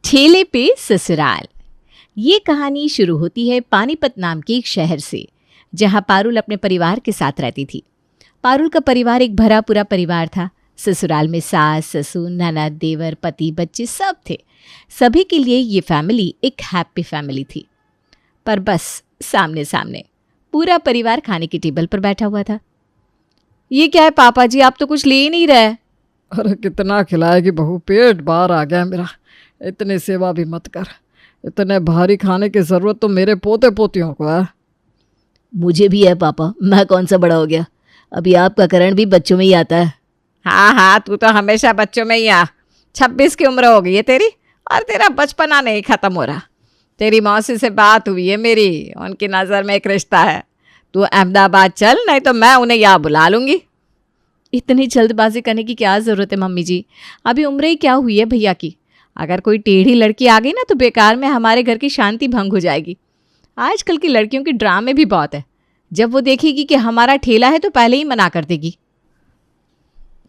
ठेले पे ससुराल। ये कहानी शुरू होती है पानीपत नाम के एक शहर से, जहां पारुल अपने परिवार के साथ रहती थी। पारुल का परिवार एक भरा पूरा परिवार था। ससुराल में सास, ससुर, ननद, देवर, पति, बच्चे सब थे। सभी के लिए ये फैमिली एक हैप्पी फैमिली थी। पर बस सामने सामने पूरा परिवार खाने की टेबल पर बैठा हुआ था। ये क्या है पापा जी, आप तो कुछ ले ही नहीं रहे। अरे कितना खिलाएगी बहू, पेट बाहर आ गया मेरा। इतनी सेवा भी मत कर। इतने भारी खाने की जरूरत तो मेरे पोते पोतियों को है। मुझे भी है पापा, मैं कौन सा बड़ा हो गया। अभी आपका करण भी बच्चों में ही आता है। हाँ हाँ, तू तो हमेशा बच्चों में ही आ। 26 की उम्र हो गई है तेरी और तेरा बचपना नहीं खत्म हो रहा। तेरी मौसी से बात हुई है मेरी, उनकी नज़र में एक रिश्ता है। तू अहमदाबाद चल, नहीं तो मैं उन्हें यहाँ बुला लूँगी। इतनी जल्दबाजी करने की क्या ज़रूरत है मम्मी जी, अभी उम्र ही क्या हुई है भैया की। अगर कोई टेढ़ी लड़की आ गई ना तो बेकार में हमारे घर की शांति भंग हो जाएगी। आजकल की लड़कियों के ड्रामे भी बहुत है। जब वो देखेगी कि हमारा ठेला है तो पहले ही मना कर देगी।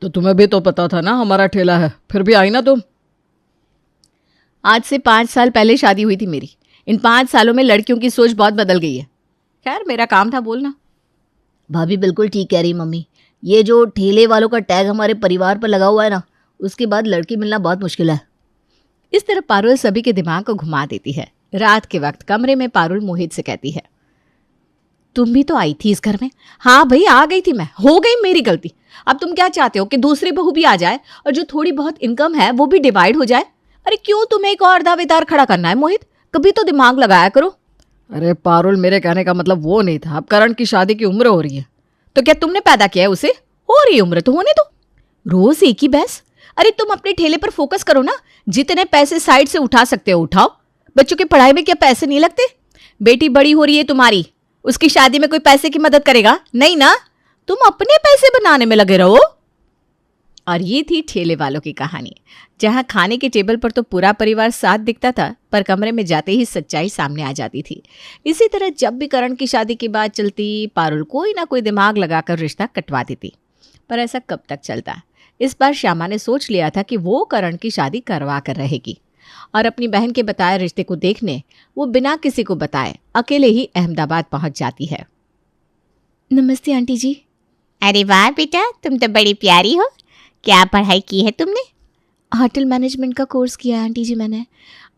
तो तुम्हें भी तो पता था ना हमारा ठेला है, फिर भी आई ना तुम। आज से 5 साल पहले शादी हुई थी मेरी। इन 5 सालों में लड़कियों की सोच बहुत बदल गई है। खैर, मेरा काम था बोलना। भाभी बिल्कुल ठीक कह रही मम्मी। ये जो ठेले वालों का टैग हमारे परिवार पर लगा हुआ है ना, उसके बाद लड़की मिलना बहुत मुश्किल है। इस तरह पारुल सभी के दिमाग को घुमा देती है। रात के वक्त कमरे में पारुल मोहित से कहती है, तुम भी तो आई थी इस घर में। हाँ भाई, आ गई थी मैं, हो गई मेरी गलती। अब तुम क्या चाहते हो कि दूसरी बहू भी आ जाए और जो थोड़ी बहुत इनकम है वो भी डिवाइड हो जाए? अरे क्यों तुम्हें एक और दावेदार खड़ा करना है मोहित? कभी तो दिमाग लगाया करो। अरे पारुल, मेरे कहने का मतलब वो नहीं था। अब करण की शादी की उम्र हो रही है। तो क्या तुमने पैदा किया है उसे? हो रही उम्र तो होने दो। रोज एक ही बहस। अरे तुम अपने ठेले पर फोकस करो ना। जितने पैसे साइड से उठा सकते हो उठाओ। बच्चों की पढ़ाई में क्या पैसे नहीं लगते? बेटी बड़ी हो रही है तुम्हारी, उसकी शादी में कोई पैसे की मदद करेगा? नहीं ना, तुम अपने पैसे बनाने में लगे रहो। और ये थी ठेले वालों की कहानी, जहां खाने के टेबल पर तो पूरा परिवार साथ दिखता था, पर कमरे में जाते ही सच्चाई सामने आ जाती थी। इसी तरह जब भी करण की शादी की बात चलती, पारुल कोई ना कोई दिमाग लगाकर रिश्ता कटवा देती। पर ऐसा कब तक चलता? इस बार श्यामा ने सोच लिया था कि वो करण की शादी करवा कर रहेगी और अपनी बहन के बताए रिश्ते को देखने वो बिना किसी को बताए अकेले ही अहमदाबाद पहुंच जाती है। नमस्ते आंटी जी। अरे वाह बेटा, तुम तो बड़ी प्यारी हो। क्या पढ़ाई की है तुमने? होटल मैनेजमेंट का कोर्स किया है आंटी जी मैंने।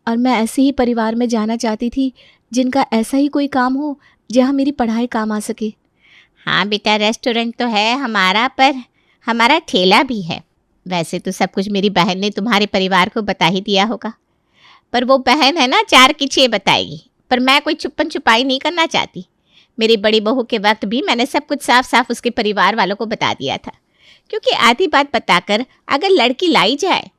और मैं ऐसे ही परिवार में जाना चाहती थी जिनका ऐसा ही कोई काम हो जहाँ मेरी पढ़ाई काम आ सके। हाँ बेटा, रेस्टोरेंट तो है हमारा, पर हमारा ठेला भी है। वैसे तो सब कुछ मेरी बहन ने तुम्हारे परिवार को बता ही दिया होगा, पर वो बहन है ना, 4 की 6 बताएगी। पर मैं कोई छुपन छुपाई नहीं करना चाहती। मेरी बड़ी बहू के वक्त भी मैंने सब कुछ साफ साफ उसके परिवार वालों को बता दिया था, क्योंकि आधी बात बताकर अगर लड़की लाई जाए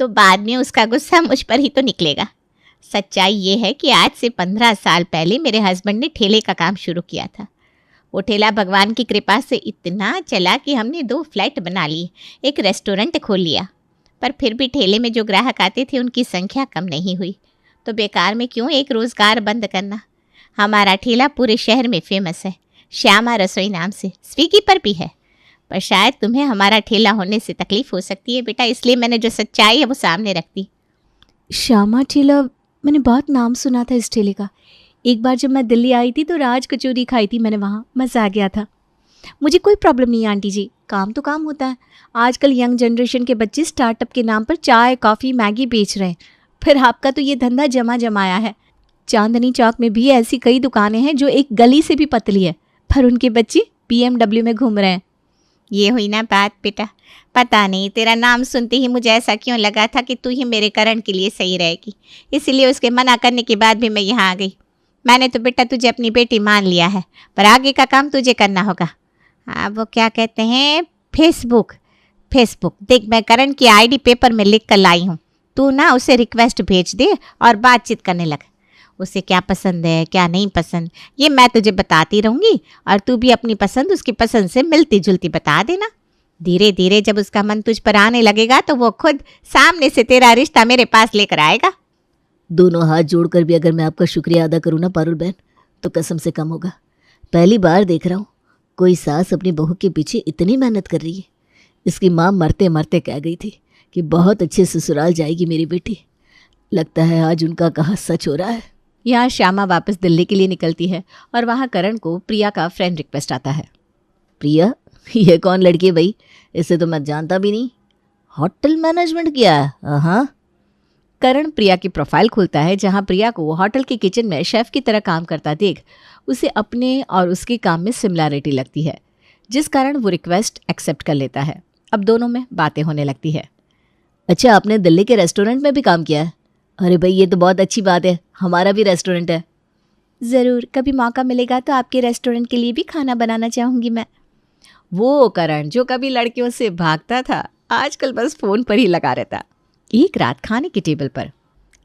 तो बाद में उसका गुस्सा मुझ पर ही तो निकलेगा। सच्चाई ये है कि आज से 15 साल पहले मेरे हस्बैंड ने ठेले का काम शुरू किया था। वो ठेला भगवान की कृपा से इतना चला कि हमने 2 फ्लैट बना लिए, एक रेस्टोरेंट खोल लिया। पर फिर भी ठेले में जो ग्राहक आते थे उनकी संख्या कम नहीं हुई, तो बेकार में क्यों एक रोज़गार बंद करना। हमारा ठेला पूरे शहर में फेमस है, श्यामा रसोई नाम से, स्विगी पर भी है। पर शायद तुम्हें हमारा ठेला होने से तकलीफ हो सकती है बेटा, इसलिए मैंने जो सच्चाई है वो सामने रख दी। श्यामा ठेला, मैंने बहुत नाम सुना था इस ठेले का। एक बार जब मैं दिल्ली आई थी तो राज कचौरी खाई थी मैंने, वहाँ मज़ा आ गया था। मुझे कोई प्रॉब्लम नहीं है आंटी जी, काम तो काम होता है। आजकल यंग जनरेशन के बच्चे स्टार्टअप के नाम पर चाय, कॉफ़ी, मैगी बेच रहे हैं। फिर आपका तो ये धंधा जमाया है। चांदनी चौक में भी ऐसी कई दुकानें हैं जो एक गली से भी पतली है, पर उनके बच्चे BMW में घूम रहे हैं। ये हुई ना बात बेटा। पता नहीं तेरा नाम सुनते ही मुझे ऐसा क्यों लगा था कि तू ही मेरे करण के लिए सही रहेगी, इसीलिए उसके मना करने के बाद भी मैं यहाँ आ गई। मैंने तो बेटा तुझे अपनी बेटी मान लिया है, पर आगे का काम तुझे करना होगा। हाँ, वो क्या कहते हैं, फेसबुक देख, मैं करण की ID पेपर में लिख कर लाई हूँ। तू ना उसे रिक्वेस्ट भेज दे और बातचीत करने लग। उसे क्या पसंद है क्या नहीं पसंद ये मैं तुझे बताती रहूँगी, और तू भी अपनी पसंद उसकी पसंद से मिलती जुलती बता देना। धीरे धीरे जब उसका मन तुझ पर आने लगेगा तो वो खुद सामने से तेरा रिश्ता मेरे पास लेकर आएगा। दोनों हाथ जोड़कर भी अगर मैं आपका शुक्रिया अदा करूँ ना पारुल बहन, तो कसम से कम होगा। पहली बार देख रहा हूँ कोई सास अपनी बहू के पीछे इतनी मेहनत कर रही है। इसकी माँ मरते मरते कह गई थी कि बहुत अच्छे ससुराल जाएगी मेरी बेटी, लगता है आज उनका कहा सच हो रहा है। यहाँ श्यामा वापस दिल्ली के लिए निकलती है और वहाँ करण को प्रिया का फ्रेंड रिक्वेस्ट आता है। प्रिया, ये कौन लड़की है भाई? इसे तो मैं जानता भी नहीं। होटल मैनेजमेंट किया है? हाँ। करण प्रिया की प्रोफाइल खोलता है, जहाँ प्रिया को होटल के किचन में शेफ की तरह काम करता देख उसे अपने और उसके काम में सिमिलैरिटी लगती है, जिस कारण वो रिक्वेस्ट एक्सेप्ट कर लेता है। अब दोनों में बातें होने लगती है। अच्छा, आपने दिल्ली के रेस्टोरेंट में भी काम किया है? अरे भाई, ये तो बहुत अच्छी बात है, हमारा भी रेस्टोरेंट है। ज़रूर, कभी मौका मिलेगा तो आपके रेस्टोरेंट के लिए भी खाना बनाना चाहूँगी मैं। वो करण जो कभी लड़कियों से भागता था, आजकल बस फ़ोन पर ही लगा रहता। एक रात खाने की टेबल पर,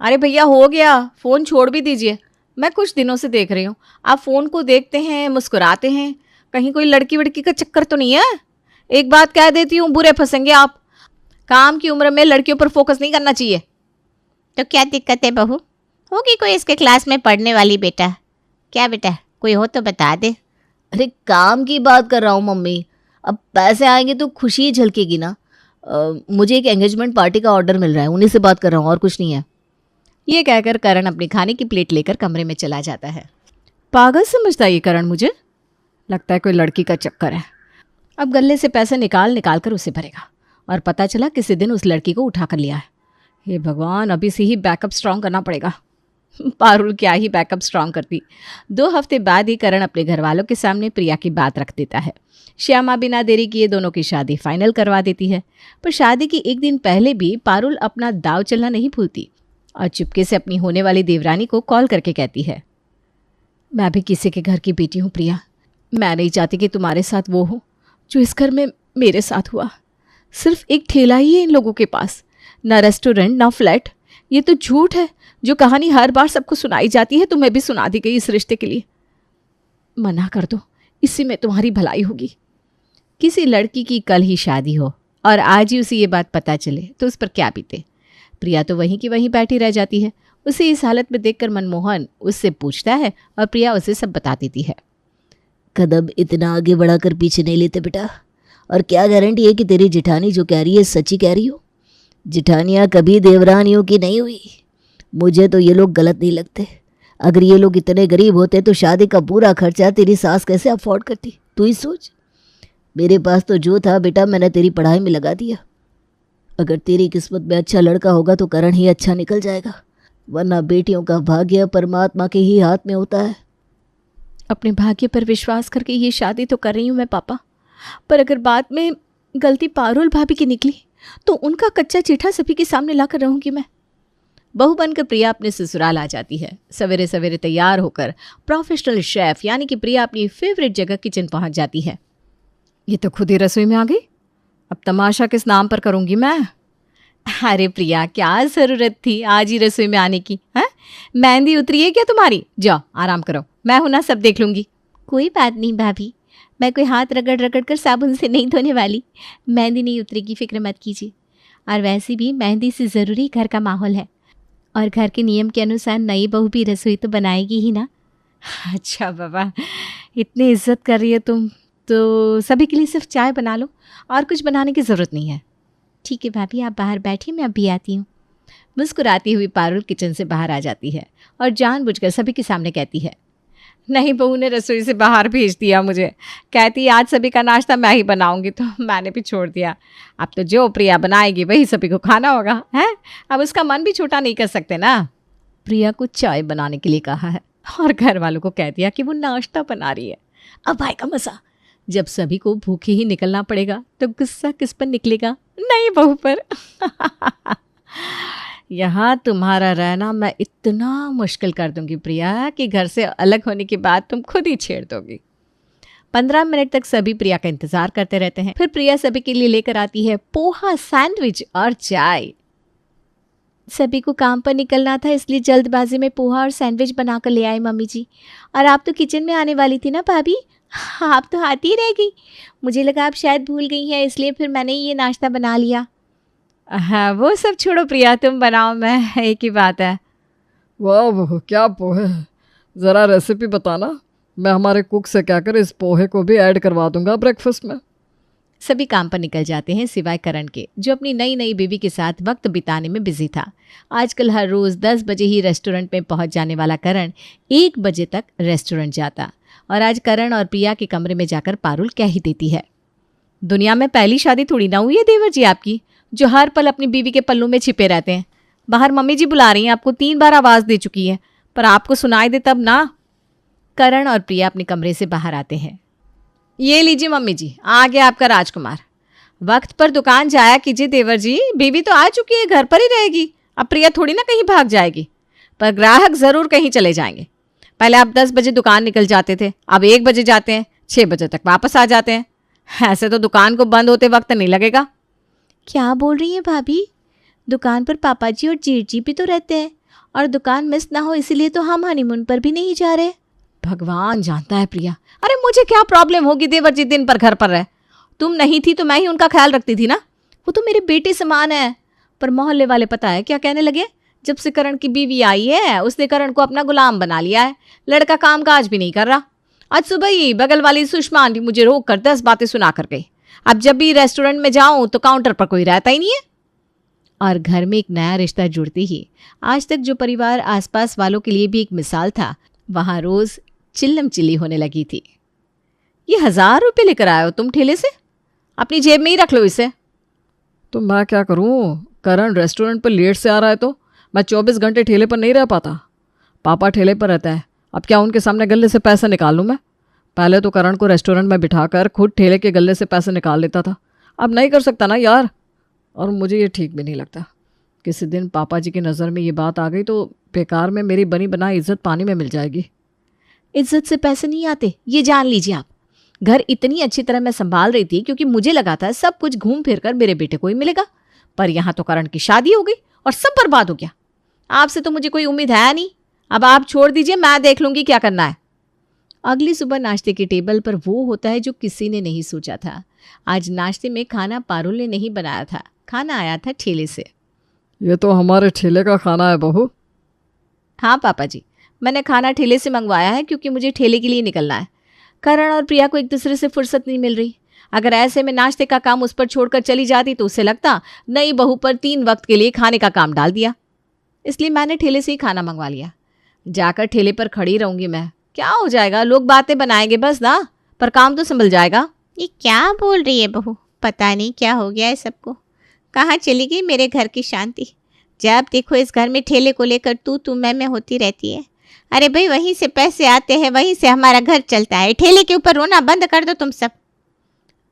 अरे भैया हो गया, फ़ोन छोड़ भी दीजिए। मैं कुछ दिनों से देख रही हूँ, आप फ़ोन को देखते हैं, मुस्कुराते हैं, कहीं कोई लड़की वड़की का चक्कर तो नहीं है? एक बात कह देती हूँ, बुरे फंसेंगे आप। काम की उम्र में लड़कियों पर फोकस नहीं करना चाहिए। तो क्या दिक्कत है बहू? होगी कोई इसके क्लास में पढ़ने वाली बेटा? क्या बेटा, कोई हो तो बता दे। अरे काम की बात कर रहा हूँ मम्मी, अब पैसे आएंगे तो खुशी झलकेगी ना। मुझे एक एंगेजमेंट पार्टी का ऑर्डर मिल रहा है, उन्हीं से बात कर रहा हूँ, और कुछ नहीं है। ये कहकर करण अपनी खाने की प्लेट लेकर कमरे में चला जाता है। पागल समझता ये करण मुझे, लगता है कोई लड़की का चक्कर है। अब गले से पैसे निकाल कर उसे भरेगा, और पता चला किसी दिन उस लड़की को उठा कर लिया है। हे भगवान, अभी से ही बैकअप स्ट्रॉन्ग करना पड़ेगा। पारुल क्या ही बैकअप स्ट्रॉन्ग करती। 2 हफ्ते बाद ही करण अपने घर वालों के सामने प्रिया की बात रख देता है। श्यामा बिना देरी किए दोनों की शादी फाइनल करवा देती है। पर शादी की एक दिन पहले भी पारुल अपना दाव चलना नहीं भूलती और चुपके से अपनी होने वाली देवरानी को कॉल करके कहती है, मैं भी किसी के घर की बेटी हूँ प्रिया। मैं नहीं चाहती कि तुम्हारे साथ वो हो जो इस घर में मेरे साथ हुआ। सिर्फ एक ठेला ही है इन लोगों के पास, ना रेस्टोरेंट ना फ्लैट। ये तो झूठ है जो कहानी हर बार सबको सुनाई जाती है, तुम्हें भी सुना दी गई इस रिश्ते के लिए। मना कर दो, इसी में तुम्हारी भलाई होगी। किसी लड़की की कल ही शादी हो और आज ही उसे ये बात पता चले तो उस पर क्या बीते। प्रिया तो वहीं की वहीं बैठी रह जाती है। उसे इस हालत में देखकर मनमोहन उससे पूछता है और प्रिया उसे सब बता देती है। कदम इतना आगे बढ़ाकर पीछे नहीं लेते बेटा। और क्या गारंटी है कि तेरी जिठानी जो कह रही है सच्ची कह रही हो? जिठानियाँ कभी देवरानियों की नहीं हुई। मुझे तो ये लोग गलत नहीं लगते। अगर ये लोग इतने गरीब होते तो शादी का पूरा खर्चा तेरी सास कैसे अफोर्ड करती? तू ही सोच। मेरे पास तो जो था बेटा मैंने तेरी पढ़ाई में लगा दिया। अगर तेरी किस्मत में अच्छा लड़का होगा तो करण ही अच्छा निकल जाएगा, वरना बेटियों का भाग्य परमात्मा के ही हाथ में होता है। अपने भाग्य पर विश्वास करके ये शादी तो कर रही हूँ मैं पापा, पर अगर बाद में गलती पारुल भाभी की निकली तो उनका कच्चा चिट्ठा सभी के सामने लाकर रहूंगी मैं। बहू बनकर प्रिया अपने ससुराल आ जाती है। सवेरे सवेरे तैयार होकर प्रोफेशनल शेफ यानी कि प्रिया अपनी फेवरेट जगह किचन पहुंच जाती है। ये तो खुद ही रसोई में आ गई, अब तमाशा किस नाम पर करूंगी मैं? अरे प्रिया, क्या ज़रूरत थी आज ही रसोई में आने की? हैं, मेहंदी उतरी है क्या तुम्हारी? जाओ आराम करो, मैं हूं ना, सब देख लूंगी। कोई बात नहीं भाभी, मैं कोई हाथ रगड़ रगड़ कर साबुन से नहीं धोने वाली। मेहंदी नहीं उतरेगी, फिक्र मत कीजिए। और वैसे भी मेहंदी से ज़रूरी घर का माहौल है, और घर के नियम के अनुसार नई बहू भी रसोई तो बनाएगी ही ना। अच्छा बाबा, इतनी इज्जत कर रही है तुम तो सभी के लिए सिर्फ चाय बना लो, और कुछ बनाने की ज़रूरत नहीं है। ठीक है भाभी, आप बाहर बैठिए, मैं अभी आती हूँ। मुस्कुराती हुई पारुल किचन से बाहर आ जाती है और जानबूझकर सभी के सामने कहती है, नहीं, बहू ने रसोई से बाहर भेज दिया मुझे। कहती आज सभी का नाश्ता मैं ही बनाऊंगी, तो मैंने भी छोड़ दिया। अब तो जो प्रिया बनाएगी वही सभी को खाना होगा, हैं? अब उसका मन भी छोटा नहीं कर सकते ना। प्रिया को चाय बनाने के लिए कहा है और घर वालों को कह दिया कि वो नाश्ता बना रही है। अब आएगा मज़ा, जब सभी को भूखे ही निकलना पड़ेगा तो गुस्सा किस पर निकलेगा? नहीं बहू पर। यहाँ तुम्हारा रहना मैं इतना मुश्किल कर दूंगी प्रिया कि घर से अलग होने की बात तुम खुद ही छेड़ दोगी। 15 मिनट तक सभी प्रिया का इंतजार करते रहते हैं। फिर प्रिया सभी के लिए लेकर आती है पोहा, सैंडविच और चाय। सभी को काम पर निकलना था, इसलिए जल्दबाजी में पोहा और सैंडविच बनाकर ले आए मम्मी जी। और आप तो किचन में आने वाली थी ना भाभी, आप तो आती ही रह गई। मुझे लगा आप शायद भूल गई हैं, इसलिए फिर मैंने ये नाश्ता बना लिया। हाँ, वो सब छोड़ो प्रिया, तुम बनाओ, मैं एक ही बात है। वाह बहू, क्या पोहे! ज़रा रेसिपी बताना, मैं हमारे कुक से कहकर इस पोहे को भी ऐड करवा दूंगा ब्रेकफास्ट में। सभी काम पर निकल जाते हैं सिवाय करण के, जो अपनी नई नई बीवी के साथ वक्त बिताने में बिजी था। आजकल हर रोज 10 बजे ही रेस्टोरेंट में पहुंच जाने वाला करण 1 बजे तक रेस्टोरेंट जाता, और आज करण और प्रिया के कमरे में जाकर पारुल कह ही देती है, दुनिया में पहली शादी थोड़ी ना हुई है देवर जी आपकी, जो हर पल अपनी बीवी के पल्लू में छिपे रहते हैं। बाहर मम्मी जी बुला रही हैं, आपको 3 बार आवाज दे चुकी है, पर आपको सुनाई दे तब ना। करण और प्रिया अपने कमरे से बाहर आते हैं। ये लीजिए मम्मी जी, आ गया आपका राजकुमार। वक्त पर दुकान जाया कीजिए देवर जी, बीवी तो आ चुकी है, घर पर ही रहेगी। अब प्रिया थोड़ी ना कहीं भाग जाएगी, पर ग्राहक जरूर कहीं चले जाएंगे। पहले आप 10 बजे दुकान निकल जाते थे, अब 1 बजे जाते हैं, 6 बजे तक वापस आ जाते हैं। ऐसे तो दुकान को बंद होते वक्त नहीं लगेगा। क्या बोल रही हैं भाभी? दुकान पर पापा जी और जेठ जी भी तो रहते हैं, और दुकान मिस ना हो इसीलिए तो हम हनीमून पर भी नहीं जा रहे। भगवान जानता है प्रिया, अरे मुझे क्या प्रॉब्लम होगी, देवर जी दिन पर घर पर रहे। तुम नहीं थी तो मैं ही उनका ख्याल रखती थी ना, वो तो मेरे बेटे समान है। पर मोहल्ले वाले पता है क्या कहने लगे, जब से करण की बीवी आई है उसने करण को अपना गुलाम बना लिया है, लड़का काम काज भी नहीं कर रहा। आज सुबह ही बगल वाली सुषमा आंटी मुझे रोक कर 10 बातें सुना कर गई। अब जब भी रेस्टोरेंट में जाऊं तो काउंटर पर कोई रहता ही नहीं है। और घर में एक नया रिश्ता जुड़ते ही आज तक जो परिवार आसपास वालों के लिए भी एक मिसाल था, वहां रोज चिल्लम चिल्ली होने लगी थी। ये 1000 रुपये लेकर आए हो तुम ठेले से, अपनी जेब में ही रख लो इसे। तो मैं क्या करूं, करण रेस्टोरेंट पर लेट से आ रहा है तो मैं 24 घंटे ठेले पर नहीं रह पाता। पापा ठेले पर रहता है, अब क्या उनके सामने गले से पैसे निकाल लूँ मैं? पहले तो करण को रेस्टोरेंट में बिठाकर खुद ठेले के गले से पैसे निकाल लेता था, अब नहीं कर सकता ना यार। और मुझे ये ठीक भी नहीं लगता। किसी दिन पापा जी की नज़र में ये बात आ गई तो बेकार में मेरी बनी बनाई इज्जत पानी में मिल जाएगी। इज्जत से पैसे नहीं आते, ये जान लीजिए आप। घर इतनी अच्छी तरह मैं संभाल रही थी क्योंकि मुझे लगा था सब कुछ घूम फिर कर मेरे बेटे को ही मिलेगा, पर यहाँ तो करण की शादी हो गई और सब बर्बाद हो गया। आपसे तो मुझे कोई उम्मीद है नहीं, अब आप छोड़ दीजिए, मैं देख लूंगी क्या करना है। अगली सुबह नाश्ते की टेबल पर वो होता है जो किसी ने नहीं सोचा था। आज नाश्ते में खाना पारुल ने नहीं बनाया था, खाना आया था ठेले से। ये तो हमारे ठेले का खाना है बहू। हाँ पापा जी, मैंने खाना ठेले से मंगवाया है क्योंकि मुझे ठेले के लिए निकलना है। करण और प्रिया को एक दूसरे से फुर्सत नहीं मिल रही। अगर ऐसे में नाश्ते का काम उस पर छोड़कर चली जाती तो उसे लगता नई बहू पर 3 वक्त के लिए खाने का काम डाल दिया। इसलिए मैंने ठेले से ही खाना मंगवा लिया। जाकर ठेले पर खड़ी रहूंगी मैं, क्या हो जाएगा, लोग बातें बनाएंगे बस ना, पर काम तो संभल जाएगा। ये क्या बोल रही है बहू, पता नहीं क्या हो गया है सबको, कहाँ चली गई मेरे घर की शांति। जब देखो इस घर में ठेले को लेकर तू मैं होती रहती है। अरे भाई वहीं से पैसे आते हैं, वहीं से हमारा घर चलता है, ठेले के ऊपर रोना बंद कर दो तुम सब।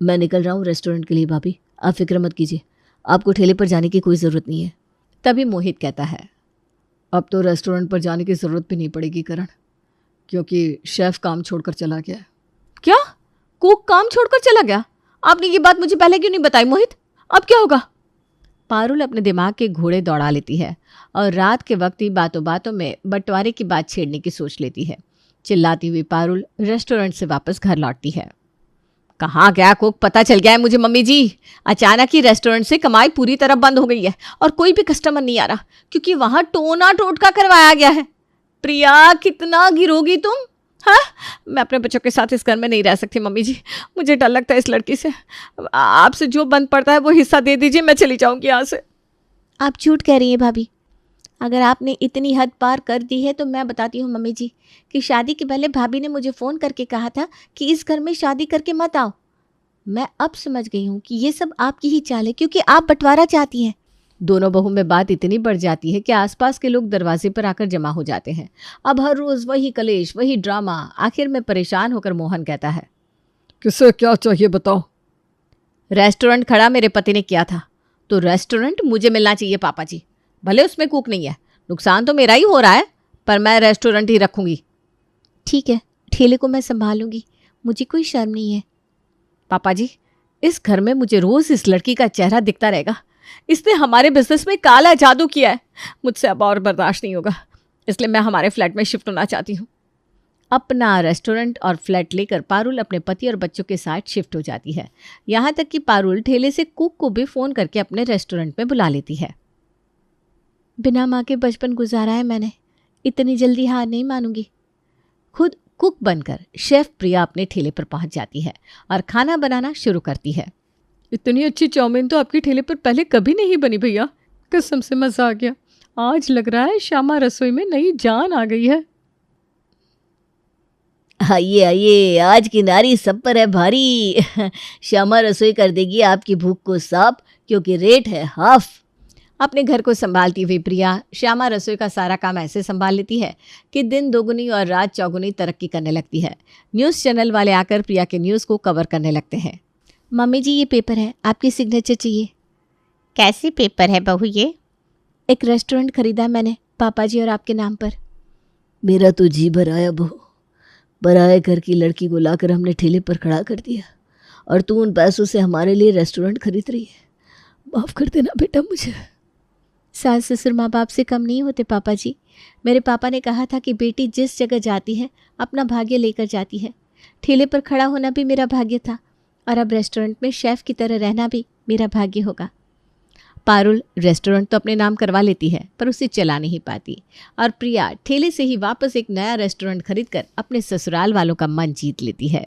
मैं निकल रहा हूँ रेस्टोरेंट के लिए भाभी, आप फिक्र मत कीजिए, आपको ठेले पर जाने की कोई ज़रूरत नहीं है। तभी मोहित कहता है, अब तो रेस्टोरेंट पर जाने की ज़रूरत भी नहीं पड़ेगी करण, क्योंकि शेफ़ काम छोड़कर चला गया है। क्या? कुक काम छोड़कर चला गया? आपने ये बात मुझे पहले क्यों नहीं बताई मोहित? अब क्या होगा? पारुल अपने दिमाग के घोड़े दौड़ा लेती है और रात के वक्त ही बातों बातों में बंटवारे की बात छेड़ने की सोच लेती है। चिल्लाती हुई पारुल रेस्टोरेंट से वापस घर लौटती है। कहाँ गया कुक, पता चल गया है मुझे मम्मी जी। अचानक ही रेस्टोरेंट से कमाई पूरी तरह बंद हो गई है और कोई भी कस्टमर नहीं आ रहा क्योंकि वहां टोना टोटका करवाया गया है। प्रिया कितना गिरोगी तुम? हाँ, मैं अपने बच्चों के साथ इस घर में नहीं रह सकती मम्मी जी, मुझे डर लगता है इस लड़की से। आपसे जो बंद पड़ता है वो हिस्सा दे दीजिए, मैं चली जाऊंगी यहाँ से। आप झूठ कह रही हैं भाभी, अगर आपने इतनी हद पार कर दी है तो मैं बताती हूँ मम्मी जी कि शादी के पहले भाभी ने मुझे फ़ोन करके कहा था कि इस घर में शादी करके मत आओ। मैं अब समझ गई हूँ कि ये सब आपकी ही चाल है क्योंकि आप बंटवारा चाहती हैं। दोनों बहू में बात इतनी बढ़ जाती है कि आसपास के लोग दरवाजे पर आकर जमा हो जाते हैं। अब हर रोज वही कलेश, वही ड्रामा। आखिर में परेशान होकर मोहन कहता है, किसे क्या चाहिए बताओ? रेस्टोरेंट खड़ा मेरे पति ने किया था तो रेस्टोरेंट मुझे मिलना चाहिए पापा जी। भले उसमें कुक नहीं है, नुकसान तो मेरा ही हो रहा है, पर मैं रेस्टोरेंट ही रखूंगी। ठीक है, ठेले को मैं संभालूंगी, मुझे कोई शर्म नहीं है। पापा जी, इस घर में मुझे रोज इस लड़की का चेहरा दिखता रहेगा। इसने हमारे बिजनेस में काला जादू किया है, मुझसे अब और बर्दाश्त नहीं होगा, इसलिए मैं हमारे फ्लैट में शिफ्ट होना चाहती हूँ। अपना रेस्टोरेंट और फ्लैट लेकर पारुल अपने पति और बच्चों के साथ शिफ्ट हो जाती है। यहाँ तक कि पारुल ठेले से कुक को भी फ़ोन करके अपने रेस्टोरेंट में बुला लेती है। बिना माँ के बचपन गुजारा है मैंने, इतनी जल्दी हार नहीं मानूंगी। खुद कुक बनकर शेफ प्रिया अपने ठेले पर पहुंच जाती है और खाना बनाना शुरू करती है। इतनी अच्छी चाउमीन तो आपके ठेले पर पहले कभी नहीं बनी भैया, कसम से मज़ा आ गया। आज लग रहा है श्यामा रसोई में नई जान आ गई है। आइए आइए, आज की नारी सब पर है भारी। श्यामा रसोई कर देगी आपकी भूख को साफ, क्योंकि रेट है हाफ। अपने घर को संभालती हुई प्रिया श्यामा रसोई का सारा काम ऐसे संभाल लेती है कि दिन दोगुनी और रात चौगुनी तरक्की करने लगती है। न्यूज़ चैनल वाले आकर प्रिया के न्यूज़ को कवर करने लगते हैं। मम्मी जी ये पेपर है, आपकी सिग्नेचर चाहिए। कैसी पेपर है बहू ये? एक रेस्टोरेंट खरीदा मैंने पापा जी और आपके नाम पर। मेरा तो जी भर आया बहू, पराए घर की लड़की को लाकर हमने ठेले पर खड़ा कर दिया और तू उन पैसों से हमारे लिए रेस्टोरेंट खरीद रही है। माफ़ कर देना बेटा मुझे। सास ससुर माँ बाप से कम नहीं होते पापा जी। मेरे पापा ने कहा था कि बेटी जिस जगह जाती है अपना भाग्य लेकर जाती है। ठेले पर खड़ा होना भी मेरा भाग्य था और अब रेस्टोरेंट में शेफ़ की तरह रहना भी मेरा भाग्य होगा। पारुल रेस्टोरेंट तो अपने नाम करवा लेती है पर उसे चला नहीं पाती और प्रिया ठेले से ही वापस एक नया रेस्टोरेंट खरीदकर अपने ससुराल वालों का मन जीत लेती है।